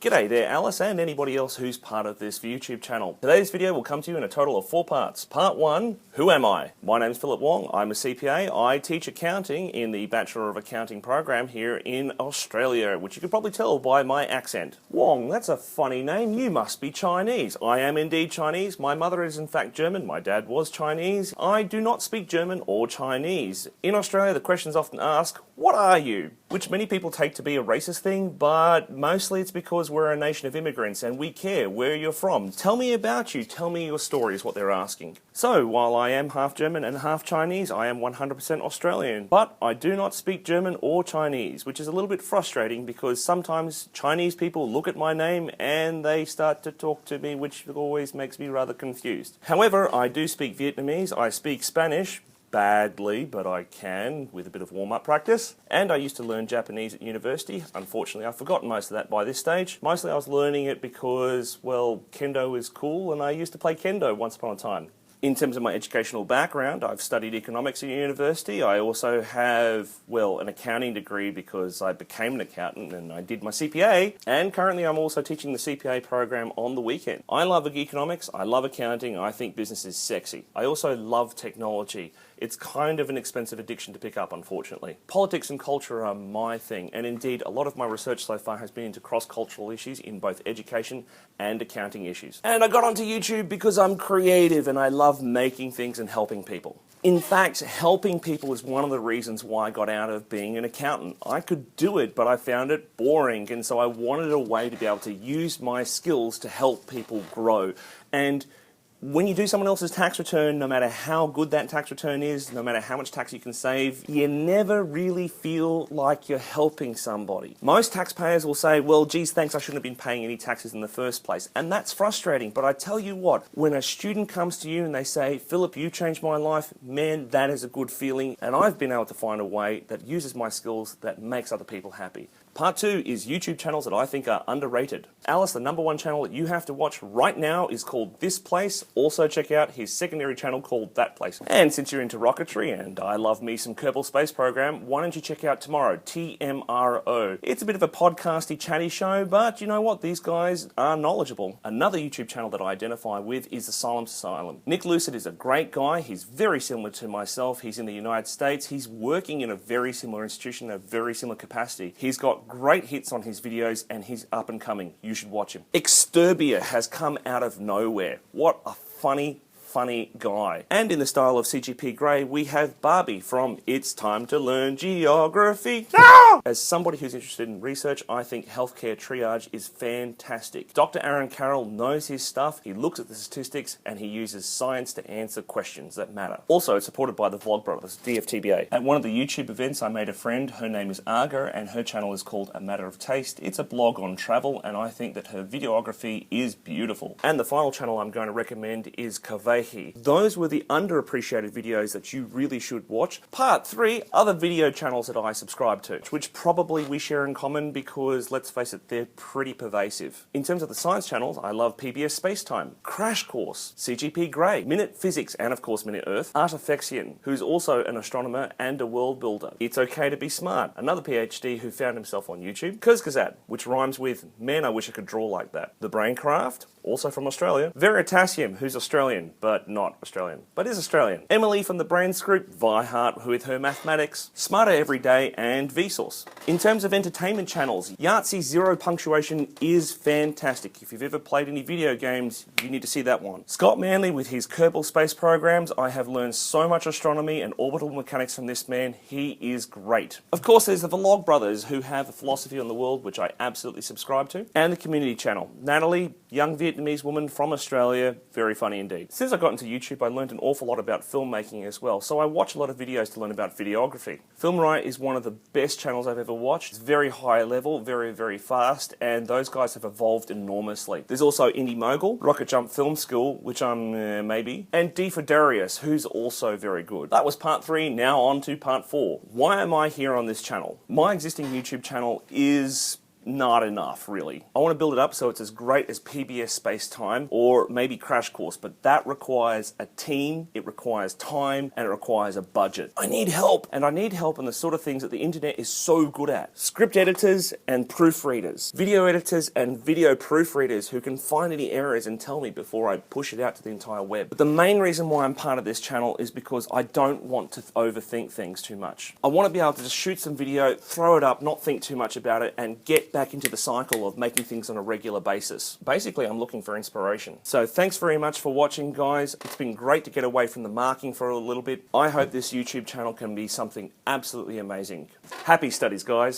G'day there, Alice, and anybody else who's part of this YouTube channel. Today's video will come to you in a total of 4 parts. Part 1, who am I? My name's Phillip Wong, I'm a CPA. I teach accounting in the Bachelor of Accounting program here in Australia, which you can probably tell by my accent. Wong, that's a funny name, you must be Chinese. I am indeed Chinese, my mother is in fact German, my dad was Chinese. I do not speak German or Chinese. In Australia, the question's often asked, what are you? Which many people take to be a racist thing, but mostly it's because we're a nation of immigrants and we care where you're from. Tell me about you, tell me your story is what they're asking. So, while I am half German and half Chinese, I am 100% Australian, but I do not speak German or Chinese, which is a little bit frustrating because sometimes Chinese people look at my name and they start to talk to me, which always makes me rather confused. However, I do speak Vietnamese, I speak Spanish, badly, but I can with a bit of warm-up practice. And I used to learn Japanese at university. Unfortunately, I've forgotten most of that by this stage. Mostly I was learning it because, well, kendo is cool and I used to play kendo once upon a time. In terms of my educational background, I've studied economics at university. I also have, well, an accounting degree because I became an accountant and I did my CPA. And currently I'm also teaching the CPA program on the weekend. I love economics, I love accounting, I think business is sexy. I also love technology. It's kind of an expensive addiction to pick up, unfortunately. Politics and culture are my thing, and indeed a lot of my research so far has been into cross-cultural issues in both education and accounting issues. And I got onto YouTube because I'm creative and I love making things and helping people. In fact, helping people is one of the reasons why I got out of being an accountant. I could do it, but I found it boring, and so I wanted a way to be able to use my skills to help people grow. And when you do someone else's tax return, no matter how good that tax return is, no matter how much tax you can save, you never really feel like you're helping somebody. Most taxpayers will say, well, geez, thanks, I shouldn't have been paying any taxes in the first place. And that's frustrating, but I tell you what, when a student comes to you and they say, Phillip, you changed my life, man, that is a good feeling. And I've been able to find a way that uses my skills that makes other people happy. Part 2 is YouTube channels that I think are underrated. Alice, the #1 channel that you have to watch right now is called This Place. Also check out his secondary channel called That Place. And since you're into rocketry and I love me some Kerbal Space Program, why don't you check out Tomorrow, TMRO. It's a bit of a podcasty, chatty show, but you know what? These guys are knowledgeable. Another YouTube channel that I identify with is Asylum. Nick Lucid is a great guy. He's very similar to myself. He's in the United States. He's working in a very similar institution, a very similar capacity. He's got great hits on his videos and he's up and coming. You should watch him. Exturbia has come out of nowhere. What a funny guy. And in the style of CGP Grey, we have Barbie from It's Time to Learn Geography. No! As somebody who's interested in research, I think healthcare triage is fantastic. Dr. Aaron Carroll knows his stuff, he looks at the statistics, and he uses science to answer questions that matter. Also, it's supported by the Vlog Brothers, DFTBA. At one of the YouTube events, I made a friend, her name is Arga, and her channel is called A Matter of Taste. It's a blog on travel, and I think that her videography is beautiful. And the final channel I'm going to recommend is Kaveh. Those were the underappreciated videos that you really should watch. Part 3, other video channels that I subscribe to, which probably we share in common because, let's face it, they're pretty pervasive. In terms of the science channels, I love PBS Spacetime, Crash Course, CGP Grey, Minute Physics, and of course Minute Earth, Artifexian, who's also an astronomer and a world builder. It's Okay to Be Smart, another PhD who found himself on YouTube, Kurzgesagt, which rhymes with, man, I wish I could draw like that. The Braincraft, also from Australia, Veritasium, who's Australian, but not Australian, but is Australian. Emily from the Brains Group, Vihart with her mathematics, Smarter Every Day, and Vsauce. In terms of entertainment channels, Yahtzee Zero Punctuation is fantastic. If you've ever played any video games, you need to see that one. Scott Manley with his Kerbal Space Programs, I have learned so much astronomy and orbital mechanics from this man. He is great. Of course, there's the Vlog Brothers who have a philosophy on the world, which I absolutely subscribe to, and the community channel. Natalie, young Vietnamese woman from Australia, very funny indeed. Since I got into YouTube, I learned an awful lot about filmmaking as well, so I watch a lot of videos to learn about videography. Filmright is one of the best channels I've ever watched. It's very high level, very fast, and those guys have evolved enormously. There's also Indie Mogul, Rocket Jump Film School, which I'm maybe, and D for Darius, who's also very good. That was part 3, now on to part 4. Why am I here on this channel? My existing YouTube channel is not enough, really. I want to build it up so it's as great as PBS Space Time or maybe Crash Course, but that requires a team, it requires time, and it requires a budget. I need help, and I need help in the sort of things that the internet is so good at. Script editors and proofreaders. Video editors and video proofreaders who can find any errors and tell me before I push it out to the entire web. But the main reason why I'm part of this channel is because I don't want to overthink things too much. I want to be able to just shoot some video, throw it up, not think too much about it, and get back into the cycle of making things on a regular basis. Basically, I'm looking for inspiration. So thanks very much for watching, guys. It's been great to get away from the marking for a little bit. I hope this YouTube channel can be something absolutely amazing. Happy studies, guys.